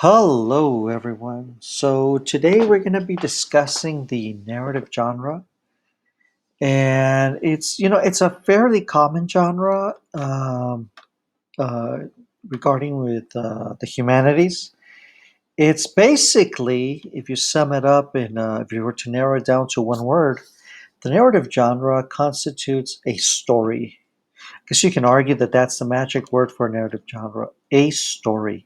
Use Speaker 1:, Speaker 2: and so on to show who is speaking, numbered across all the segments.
Speaker 1: Hello, everyone. So today we're going to be discussing the narrative genre, and it's a fairly common genre uh, regarding with the humanities. It's basically, if you sum it up if you were to narrow it down to one word, the narrative genre constitutes a story. I guess you can argue that that's the magic word for a narrative genre, a story.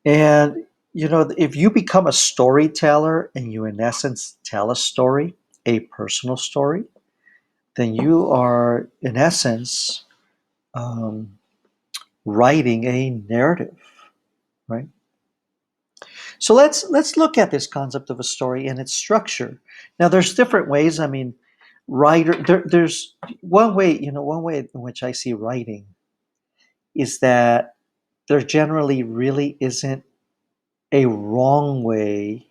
Speaker 1: And if you become a storyteller and you, in essence, tell a story, a personal story, then you are, in essence, um, writing a narrative, right? So let's look at this concept of a story and its structure. Now, there's different ways. I mean, there's one way in which I see writing is that there generally really isn't a wrong way,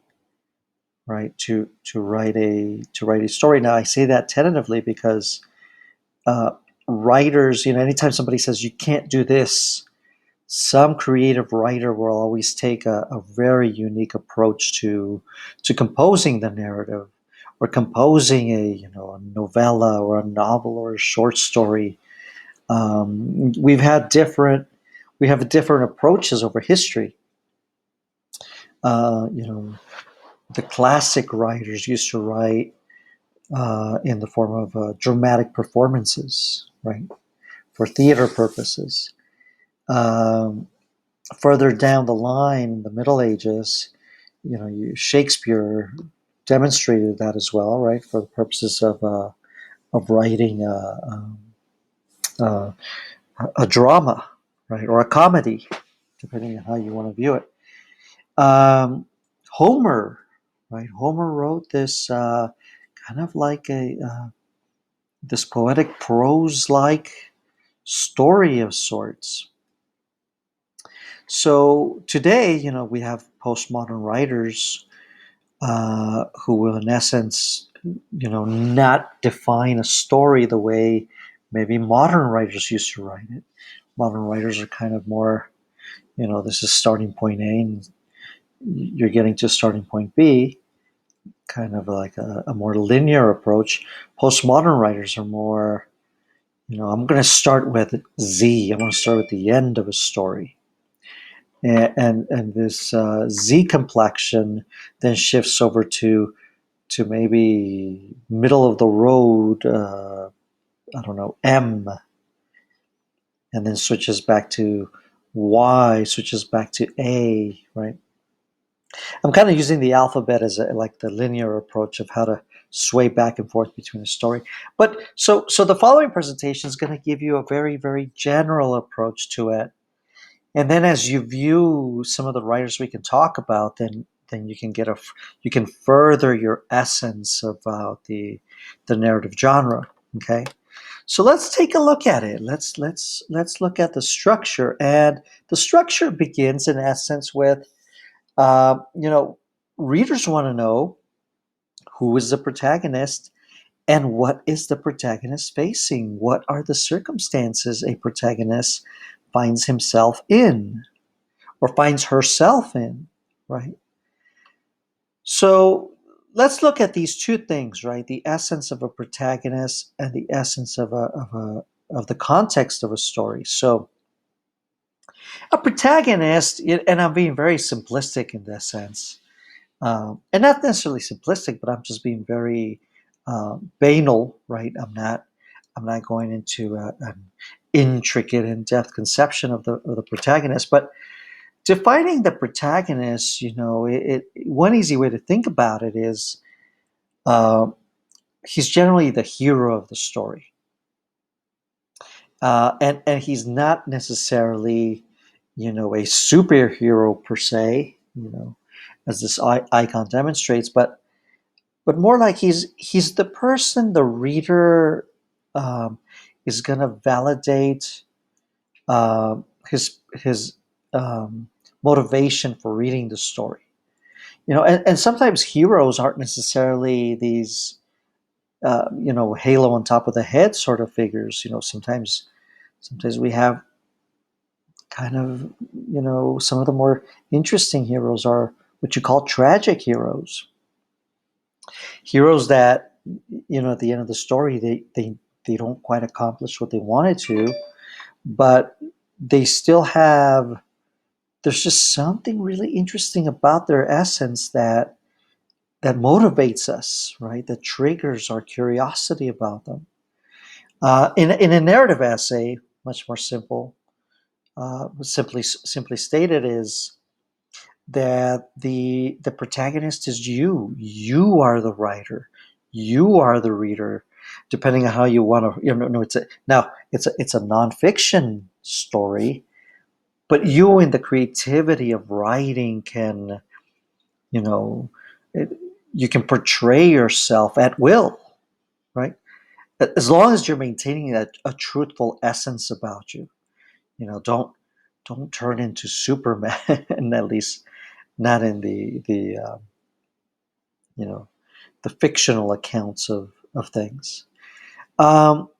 Speaker 1: right, to write a story. Now I say that tentatively because uh, writers, anytime somebody says you can't do this, some creative writer will always take a very unique approach to composing the narrative or composing a novella or a novel or a short story. We have different approaches over history. Uh, you know, the classic writers used to write in the form of dramatic performances, right, for theater purposes. Um, Further down the line, in the Middle Ages, Shakespeare demonstrated that as well, right, for the purposes of writing uh, a drama, right, or a comedy, depending on how you want to view it. Um, Homer, right? Homer wrote this kind of like a this poetic prose like story of sorts. So today, we have postmodern writers who will, in essence, not define a story the way maybe modern writers used to write it. Modern writers are kind of more, this is starting point A and you're getting to starting point B, kind of like a more linear approach. Postmodern writers are more, I'm going to start with Z. I'm going to start with the end of a story. And this Z complexion then shifts over to maybe middle of the road, I don't know, M, and then switches back to Y, switches back to A, right? I'm kind of using the alphabet as like the linear approach of how to sway back and forth between a story. But so the following presentation is going to give you a very, very general approach to it. And then as you view some of the writers we can talk about, then you can further your essence about the narrative genre. Okay, so let's take a look at it. Let's look at the structure, and the structure begins in essence with uh, you know readers want to know who is the protagonist and what is the protagonist facing. What are the circumstances a protagonist finds himself in or finds herself in, right? So let's look at these two things, right? The essence of a protagonist and the essence of the context of a story. So a protagonist, and I'm being very simplistic in this sense, and not necessarily simplistic, but I'm just being very banal, right? I'm not going into an intricate, in-depth conception of the protagonist, but defining the protagonist, one easy way to think about it is uh, he's generally the hero of the story, and he's not necessarily, a superhero per se, as this icon demonstrates, but more like he's the person the reader um, is going to validate his motivation for reading the story. And sometimes heroes aren't necessarily these halo on top of the head sort of figures. Sometimes we have kind of, some of the more interesting heroes are what you call tragic heroes. Heroes that, at the end of the story, they don't quite accomplish what they wanted to, but they still have, there's just something really interesting about their essence that motivates us, right? That triggers our curiosity about them. In a narrative essay, much more simple, simply stated, is that the protagonist is you. You are the writer. You are the reader, depending on how you want to. No, it's a nonfiction story, but you in the creativity of writing can, you know, it, you can portray yourself at will, right? As long as you're maintaining a truthful essence about you. Don't turn into Superman, at least not in the you know the fictional accounts of things. Um,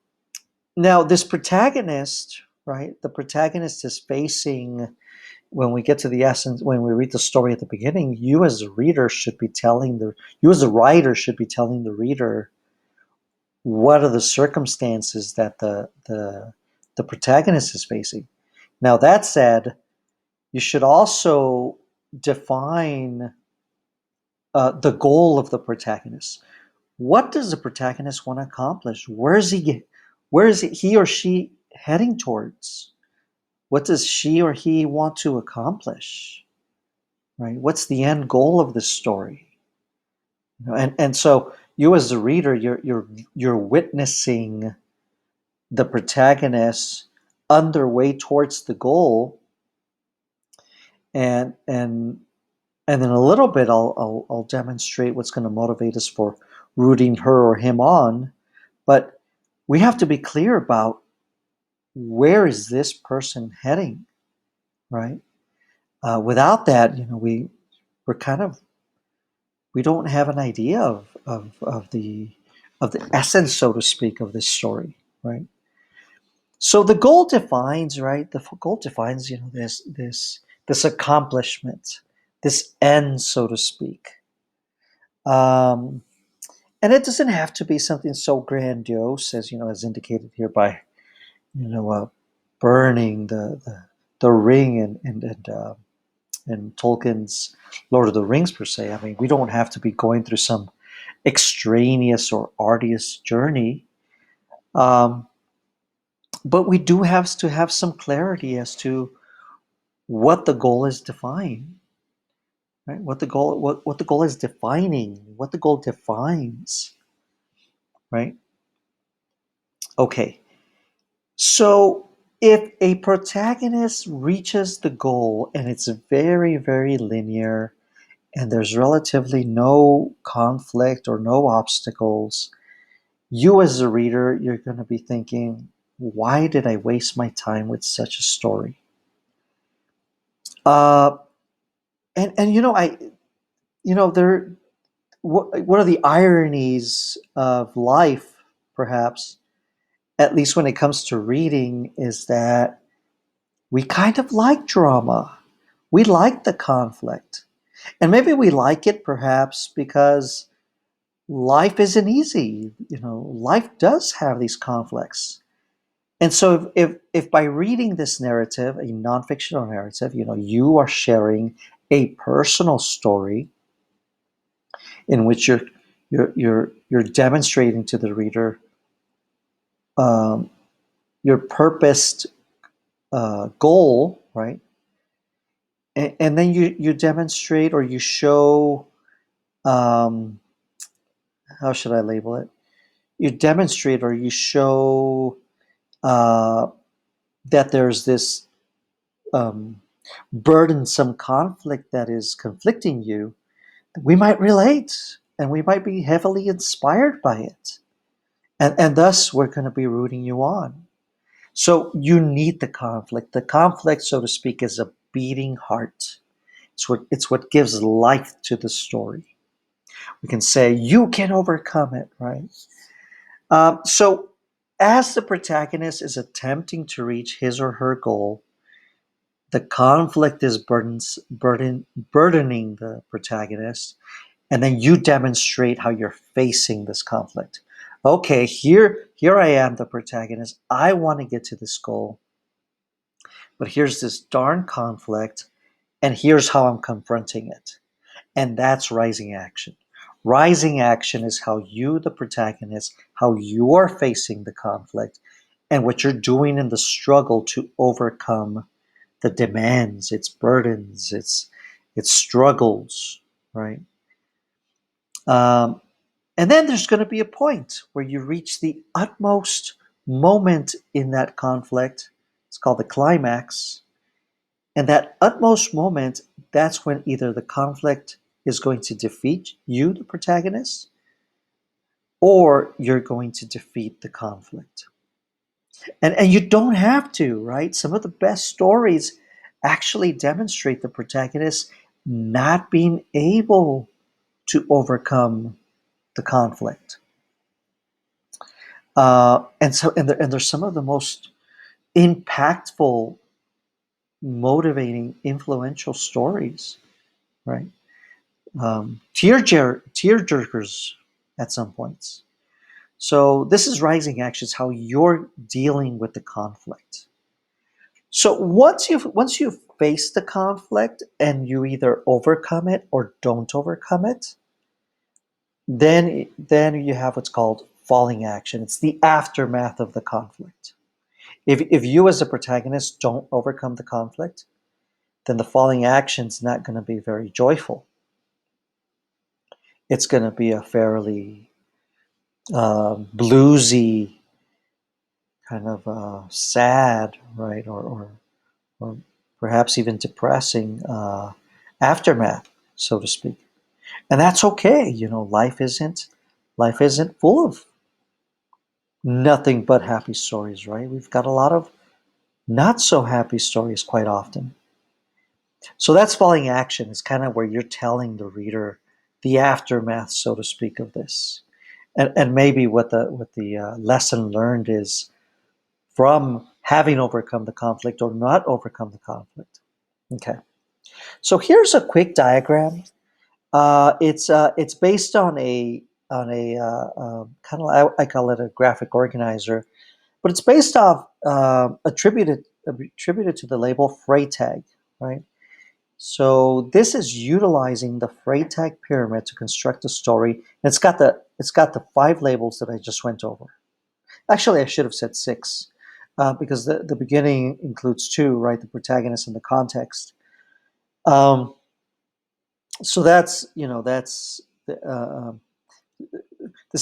Speaker 1: Now, this protagonist, right? The protagonist is facing, when we get to the essence, when we read the story at the beginning, you as a reader should be telling you as a writer should be telling the reader what are the circumstances that the protagonist is facing. Now, that said, you should also define the goal of the protagonist. What does the protagonist want to accomplish? Where is he or she heading towards? What does she or he want to accomplish? Right? What's the end goal of this story? And so you as the reader, you're witnessing the protagonist on their way towards the goal, and then a little bit I'll demonstrate what's going to motivate us for rooting her or him on. But we have to be clear about where is this person heading, right? Without that, we're kind of, we don't have an idea of the essence, so to speak, of this story, right? So the goal defines, right? The goal defines, this accomplishment, this end, so to speak. Um, and it doesn't have to be something so grandiose as, as indicated here by, burning the ring and Tolkien's Lord of the Rings per se. I mean, we don't have to be going through some extraneous or arduous journey, um, but we do have to have some clarity as to what the goal is defined, right? What the goal is defining, what the goal defines, right? Okay, so if a protagonist reaches the goal and it's very, very linear and there's relatively no conflict or no obstacles, you as a reader, you're going to be thinking, why did I waste my time with such a story? Uh, and there, one of the ironies of life, perhaps, at least when it comes to reading, is that we kind of like drama. We like the conflict. And maybe we like it perhaps because life isn't easy. Life does have these conflicts. And so if by reading this narrative, a non-fictional narrative, you are sharing a personal story in which you're demonstrating to the reader um, your purposed goal, right? And then you demonstrate or you show, um, how should I label it? You demonstrate or you show uh, that there's this um, burdensome conflict that is conflicting you. We might relate and we might be heavily inspired by it. And thus, we're going to be rooting you on. So you need the conflict. The conflict, so to speak, is a beating heart. It's what gives life to the story. We can say, you can overcome it, right? So as the protagonist is attempting to reach his or her goal, The conflict is burdening the protagonist, and then you demonstrate how you're facing this conflict. Okay, here I am, the protagonist. I want to get to this goal, but here's this darn conflict, and here's how I'm confronting it. And that's rising action. Rising action is how you, the protagonist, how you are facing the conflict and what you're doing in the struggle to overcome the demands, its burdens, its struggles, right? Um, and then there's going to be a point where you reach the utmost moment in that conflict. It's called the climax. And that utmost moment, that's when either the conflict is going to defeat you, the protagonist, or you're going to defeat the conflict. And you don't have to, right? Some of the best stories actually demonstrate the protagonist not being able to overcome the conflict. And there's some of the most impactful, motivating, influential stories, right? Tear jerkers at some points. So this is rising actions, how you're dealing with the conflict. So once you face the conflict and you either overcome it or don't overcome it, then you have what's called falling action. It's the aftermath of the conflict. If you as a protagonist don't overcome the conflict, then the falling action is not going to be very joyful. It's going to be a fairly bluesy, kind of sad, right, or perhaps even depressing aftermath, so to speak. And that's okay. Life isn't full of nothing but happy stories, right? We've got a lot of not so happy stories quite often. So that's falling action. It's kind of where you're telling the reader the aftermath, so to speak, of this, and maybe what the lesson learned is from having overcome the conflict or not overcome the conflict. Okay, so here's a quick diagram. It's based on a kind of, I call it a graphic organizer, but it's based off attributed to the label Freytag, right? So this is utilizing the Freytag pyramid to construct a story, and it's got the five labels that I just went over. Actually, I should have said six, because the beginning includes two, right? The protagonist and the context. Um, so that's this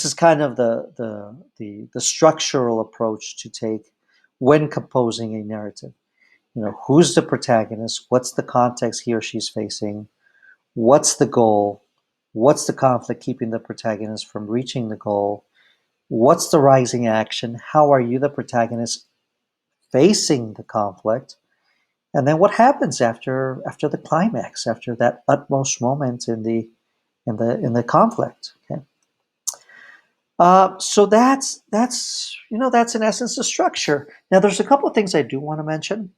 Speaker 1: is kind of the structural approach to take when composing a narrative. Who's the protagonist? What's the context he or she's facing? What's the goal? What's the conflict keeping the protagonist from reaching the goal? What's the rising action? How are you, the protagonist, facing the conflict? And then what happens after the climax, after that utmost moment in the conflict? Okay. So that's in essence the structure. Now, there's a couple of things I do want to mention.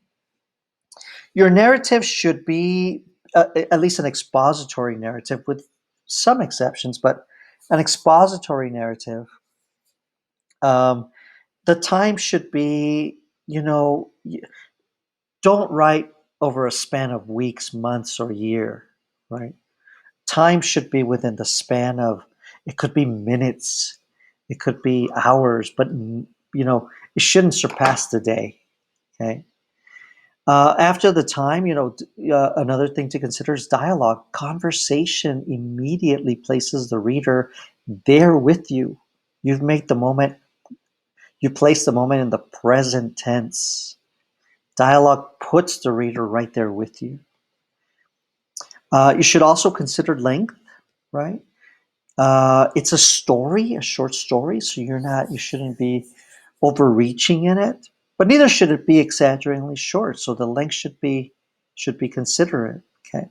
Speaker 1: Your narrative should be at least an expository narrative, with some exceptions, but an expository narrative. Um, the time should be, don't write over a span of weeks, months, or year, right? Time should be within the span of, it could be minutes, it could be hours, but it shouldn't surpass the day. Okay. After the time, another thing to consider is dialogue. Conversation immediately places the reader there with you. You've made the moment, you place the moment in the present tense. Dialogue puts the reader right there with you. You should also consider length, right? It's a story, a short story, so you shouldn't be overreaching in it, but neither should it be exaggeringly short. So the length should be considerate. Okay,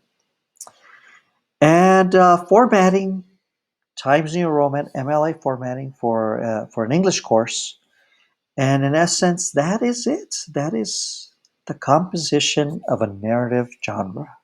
Speaker 1: and formatting, Times New Roman MLA formatting for an English course, and in essence, that is it. That is The composition of a narrative genre.